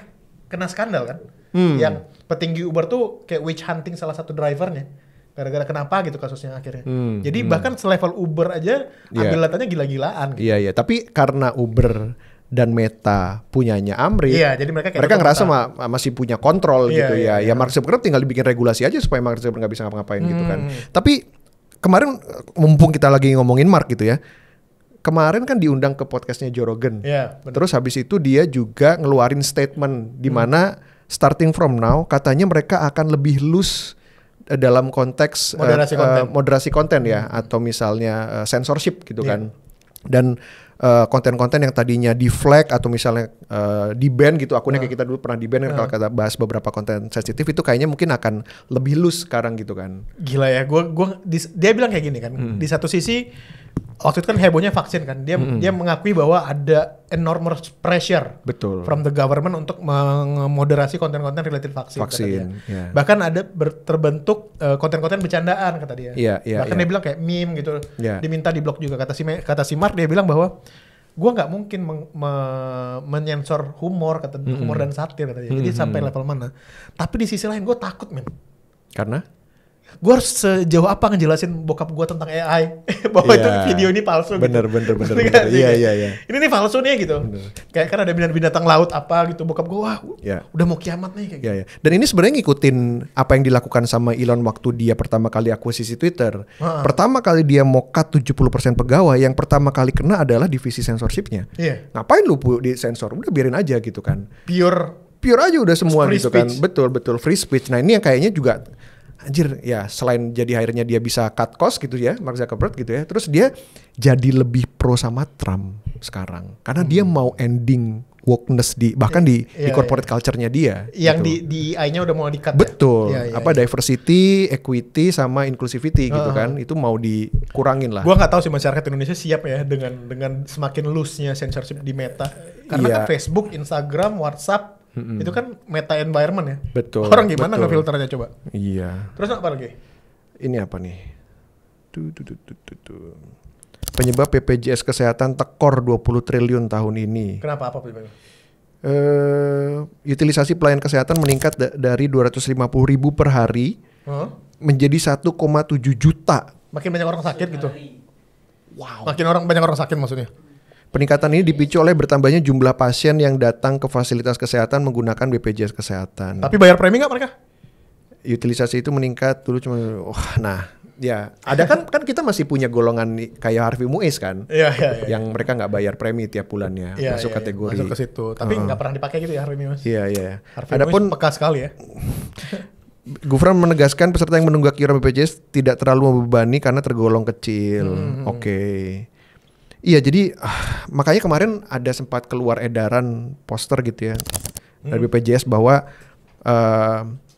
kena skandal kan. Yang petinggi Uber tuh kayak witch hunting salah satu drivernya. Gara-gara kenapa gitu kasusnya akhirnya. Jadi bahkan selevel Uber aja ambil datanya gila-gilaan. Gitu. Iya, tapi karena Uber dan Meta punyanya Amrit, jadi mereka ngerasa masih punya kontrol gitu ya. Ya Mark Zuckerberg tinggal dibikin regulasi aja supaya Mark Zuckerberg nggak bisa ngapa-ngapain gitu kan. Tapi kemarin mumpung kita lagi ngomongin Mark gitu ya, kemarin kan diundang ke podcastnya Joe Rogan. Terus habis itu dia juga ngeluarin statement di mana starting from now katanya mereka akan lebih loose dalam konteks moderasi konten ya, atau misalnya censorship gitu kan. Dan konten-konten yang tadinya di flag atau misalnya di ban gitu, akunnya kayak kita dulu pernah di ban kan, kalau kita bahas beberapa konten sensitif itu kayaknya mungkin akan lebih loose sekarang gitu kan. Gila ya, dia bilang kayak gini kan, di satu sisi waktu itu kan hebohnya vaksin kan, dia mengakui bahwa ada enormous pressure from the government untuk memoderasi konten-konten related vaksin. Kata dia. Bahkan ada terbentuk konten-konten bercandaan kata dia. Bahkan dia bilang kayak meme gitu, diminta di blok juga. Kata si Mark, dia bilang bahwa gua nggak mungkin menyensor humor, humor dan satir kata dia. Jadi sampai level mana? Tapi di sisi lain gue takut men. Karena? Gue harus sejauh apa ngejelasin bokap gue tentang AI bahwa itu video ini palsu. Bener. Iya. Ini nih palsu nih gitu. Kayak kan ada binatang laut apa gitu, bokap gue wah udah mau kiamat nih kayak gitu. Dan ini sebenarnya ngikutin apa yang dilakukan sama Elon waktu dia pertama kali akuisisi Twitter. Pertama kali dia mau cut 70% pegawai, yang pertama kali kena adalah divisi censorshipnya. Ngapain lu di sensor? Udah biarin aja gitu kan. Pure aja udah semua gitu kan. Betul free speech. Nah ini yang kayaknya juga anjir ya, selain jadi akhirnya dia bisa cut cost gitu ya, Mark Zuckerberg gitu ya, terus dia jadi lebih pro sama Trump sekarang karena dia mau ending wokeness bahkan di corporate culture-nya dia. Yang gitu. di AI-nya udah mau di-cut. Betul. Diversity, equity sama inclusivity gitu kan, itu mau dikurangin lah. Gua nggak tahu sih masyarakat Indonesia siap ya dengan semakin loose-nya censorship di Meta. Karena kan Facebook, Instagram, WhatsApp itu kan meta environment ya. Betul. Orang gimana ngefilternya coba? Iya. Terus apa lagi? Ini apa nih? Penyebab BPJS Kesehatan tekor 20 triliun tahun ini. Kenapa, apa penyebabnya? Utilisasi pelayanan kesehatan meningkat dari 250.000 per hari menjadi 1,7 juta. Makin banyak orang sakit gitu. Wow. Banyak orang sakit maksudnya. Peningkatan ini dipicu oleh bertambahnya jumlah pasien yang datang ke fasilitas kesehatan menggunakan BPJS Kesehatan. Tapi bayar premi nggak mereka? Utilisasi itu meningkat dulu cuma, ya ada kan kita masih punya golongan kayak Harvey Muiz kan, yang mereka nggak bayar premi tiap bulannya, masuk kategori. Masuk ke situ. Tapi nggak pernah dipakai gitu ya Harvey Muiz. Iya. Adapun peka sekali ya. Gufran menegaskan peserta yang menunggak iuran BPJS tidak terlalu membebani karena tergolong kecil. Oke. Iya, jadi makanya kemarin ada sempat keluar edaran poster gitu ya dari BPJS bahwa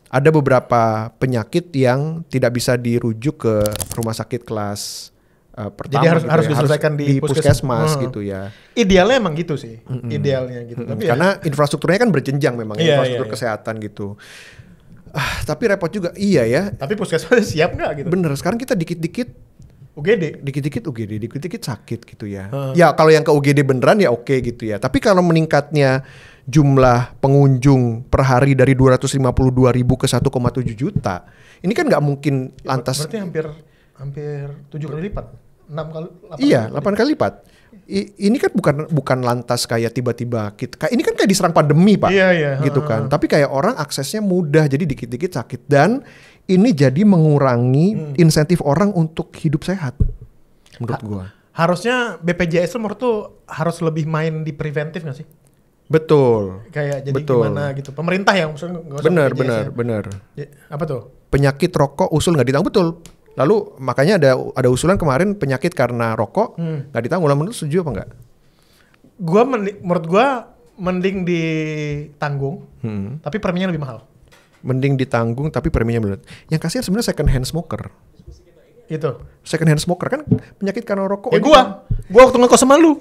ada beberapa penyakit yang tidak bisa dirujuk ke rumah sakit kelas pertama. Jadi harus gitu diselesaikan di puskesmas gitu ya. Idealnya emang gitu sih, idealnya gitu. Tapi karena infrastrukturnya kan berjenjang memang, infrastruktur kesehatan gitu. Tapi repot juga, iya ya. Tapi puskesmas siap nggak gitu? Bener, sekarang kita dikit-dikit UGD, dikit-dikit sakit gitu ya. Ya kalau yang ke UGD beneran ya oke gitu ya. Tapi kalau meningkatnya jumlah pengunjung per hari dari 252.000 ke 1,7 juta, ini kan nggak mungkin lantas. Berarti hampir 7 kali lipat, 6 kali. 8 kali lipat. Ini kan bukan lantas kayak tiba-tiba ini kan kayak diserang pandemi Pak. Iya. Gitu kan. Tapi kayak orang aksesnya mudah, jadi dikit-dikit sakit, dan ini jadi mengurangi insentif orang untuk hidup sehat. Menurut gua. Harusnya BPJS menurut tuh harus lebih main di preventif nggak sih? Betul. Kayak jadi gimana gitu. Pemerintah yang maksudnya nggak usah benar. Ya, apa tuh? Penyakit rokok usul nggak ditanggung, betul. Lalu makanya ada usulan kemarin penyakit karena rokok nggak ditanggung. Menurut setuju apa nggak? Menurut gua mending ditanggung, tapi preminya lebih mahal. Mending ditanggung tapi preminya berat. Yang kasihan sebenarnya second hand smoker. Gitu. Second hand smoker kan penyakit karena rokok. Ya gua waktu ngekos sama lu.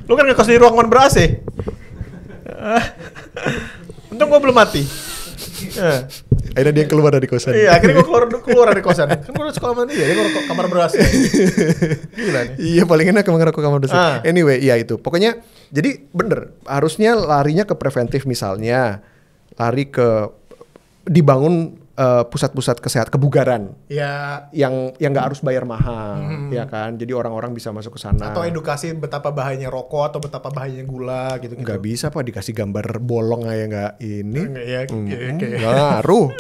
Lu kan ngekos di ruangan ber-AC. Untung gua belum mati. Akhirnya dia keluar dari kosan. Iya, akhirnya gua keluar dari kosan. Kan gua udah sekolah sama dia ngerokok kamar ber-AC. Gila nih. Iya, paling enak emang ngerokok kamar ber-AC. Anyway, iya itu. Pokoknya jadi bener, harusnya larinya ke preventif, misalnya lari ke dibangun pusat-pusat kesehatan kebugaran. Ya, yang nggak harus bayar mahal, ya kan? Jadi orang-orang bisa masuk ke sana. atau edukasi betapa bahayanya rokok atau betapa bahayanya gula gitu. Nggak bisa Pak dikasih gambar bolong aja nggak ini. Nggak Ngaruh.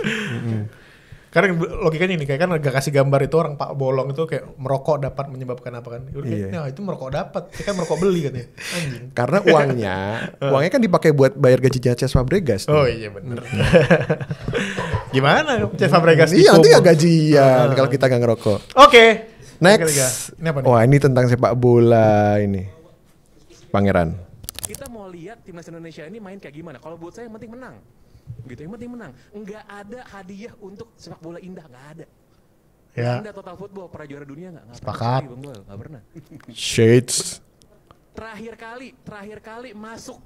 Karena logikanya ini kayak kan gak kasih gambar itu orang Pak bolong itu kayak merokok dapat menyebabkan apa kan? Nah, itu merokok dapat, ya kan merokok beli kan ya. Anjing. Karena uangnya kan dipakai buat bayar gajinya Ces Fabregas. Oh iya bener. Gimana Ces Fabregas? Iya, nanti gak gajian kalau kita gak ngerokok. Oke. Next. Ini apa nih? Wah, ini tentang sepak bola ini. Pangeran. Kita mau lihat timnas Indonesia ini main kayak gimana. Kalau buat saya yang penting menang. Gitu, yang penting menang. Enggak ada hadiah untuk sepak bola indah, enggak ada. Ya. Anda total football pernah juara dunia enggak? Sepakat. Enggak pernah. Shades. Terakhir kali masuk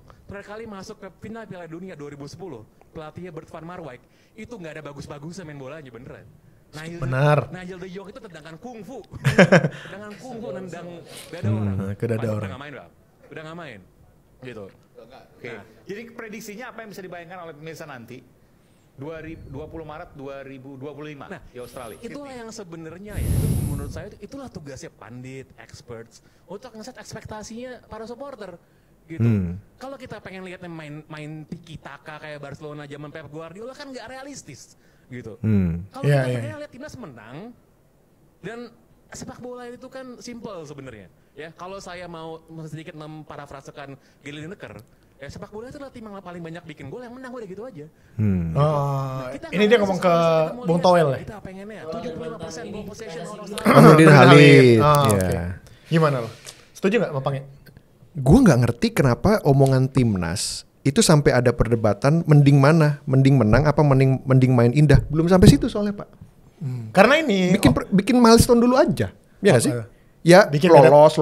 ke final Piala Dunia 2010. Pelatihnya Bert van Marwijk. Itu enggak ada bagus-bagusnya main bolanya beneran. Benar. Nigel de Jong itu tendangan kungfu. Tendangan kungfu nendang dada orang. Ke dada orang. Udah enggak main. Gitu. Oke. Jadi prediksinya apa yang bisa dibayangkan oleh pemirsa nanti? 20 Maret 2025 di Australia. Itulah yang sebenarnya ya, itu menurut saya itulah tugasnya pandit, experts untuk ngeset ekspektasinya para supporter gitu. Kalau kita pengen lihatnya main tiki taka kayak Barcelona zaman Pep Guardiola kan nggak realistis gitu. Kalau kita pengen lihat timnas menang dan sepak bola itu kan simple sebenarnya. Ya, kalau saya mau sedikit memparafrasekan Gary Lineker, ya sepak bola itu adalah tim yang paling banyak bikin gol, yang menang udah gitu aja. Ini dia ngomong ke Bung Toel ya? Kita pengennya 75% ball possession Nurdin Halid. Gimana lo? Setuju nggak sama Pange? Gue nggak ngerti kenapa omongan timnas itu sampai ada perdebatan mending mana, mending menang apa mending main indah. Belum sampai situ soalnya Pak. Karena ini Bikin milestone dulu aja. Ya nggak sih? Ya bikin lolos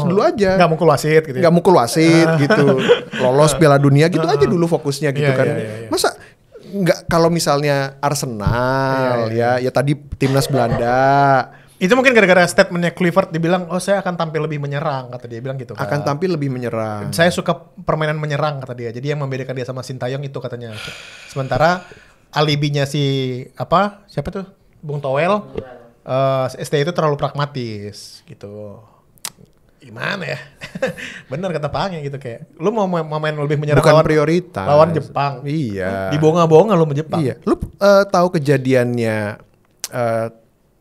dulu aja. Nggak mukul wasit gitu ya? Nggak mukul wasit gitu. Lolos Piala Dunia gitu aja dulu fokusnya gitu kan. Iya. Masa nggak kalau misalnya Arsenal ya tadi timnas Belanda. Itu mungkin gara-gara statementnya Clifford dibilang, oh saya akan tampil lebih menyerang, kata dia bilang gitu kan. Akan tampil lebih menyerang. Saya suka permainan menyerang, kata dia. Jadi yang membedakan dia sama Sintayong itu katanya. Sementara alibinya siapa tuh? Bung Toel. ST itu terlalu pragmatis gitu. Gimana ya? Bener kata Pange gitu kayak. Lu mau main lebih menyerang bukan prioritas. Lawan Jepang. Iya. Dibonga-bonga lu sama Jepang. Iya. Lu tahu kejadiannya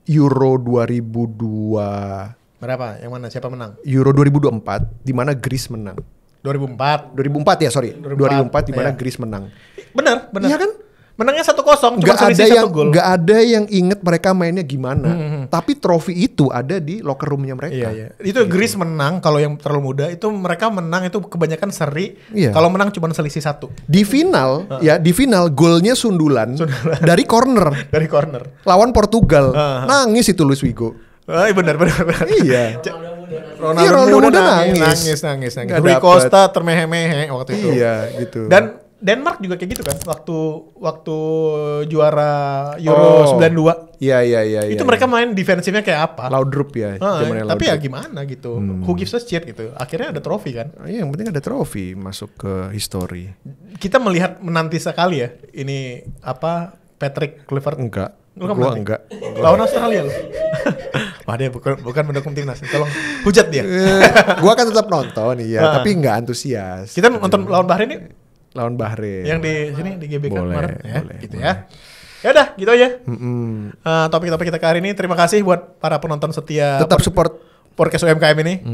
Euro 2002. Berapa? Yang mana? Siapa menang? Euro 2024 di mana Greece menang. 2004 ya, sorry. 2004 di mana Greece menang. Benar. Iya kan? Menangnya 1-0, cuma selisih 1 gol. Gak ada yang inget mereka mainnya gimana. Tapi trofi itu ada di locker roomnya mereka. Iya. Itu Greece menang, kalau yang terlalu muda itu mereka menang itu kebanyakan seri. Iya. Kalau menang cuma selisih 1. Di final golnya sundulan. Dari corner. Dari corner. Lawan Portugal. Nangis itu Luis Figo. Benar. Iya. Ronaldo muda nangis. Rui Costa termehe-mehe waktu itu. Iya gitu. Dan Denmark juga kayak gitu kan waktu juara Euro 92. Iya. Itu mereka main defensifnya kayak apa? Laudrup ya. Tapi ya gimana gitu. Who gives a shit gitu. Akhirnya ada trofi kan. Iya, yang penting ada trofi masuk ke history. Kita menanti sekali ya. Ini Patrick Clifford. Enggak. Gua enggak. Lawan Australia loh. Wah dia bukan mendukung timnas. Tolong hujat dia. Gua akan tetap nonton tapi enggak antusias. Kita nonton lawan Bahrain nih. Lawan Bahrain. Yang di sini di GBK kemarin ya. Boleh. Ya. Ya udah gitu aja. Topik-topik kita hari ini. Terima kasih buat para penonton setia. Tetap support podcast UMKM ini.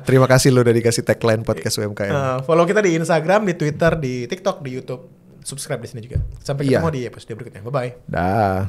Terima kasih lo udah dikasih tagline podcast UMKM. Follow kita di Instagram, di Twitter, di TikTok, di YouTube. Subscribe di sini juga. Sampai ketemu di episode berikutnya. Bye bye. Dah.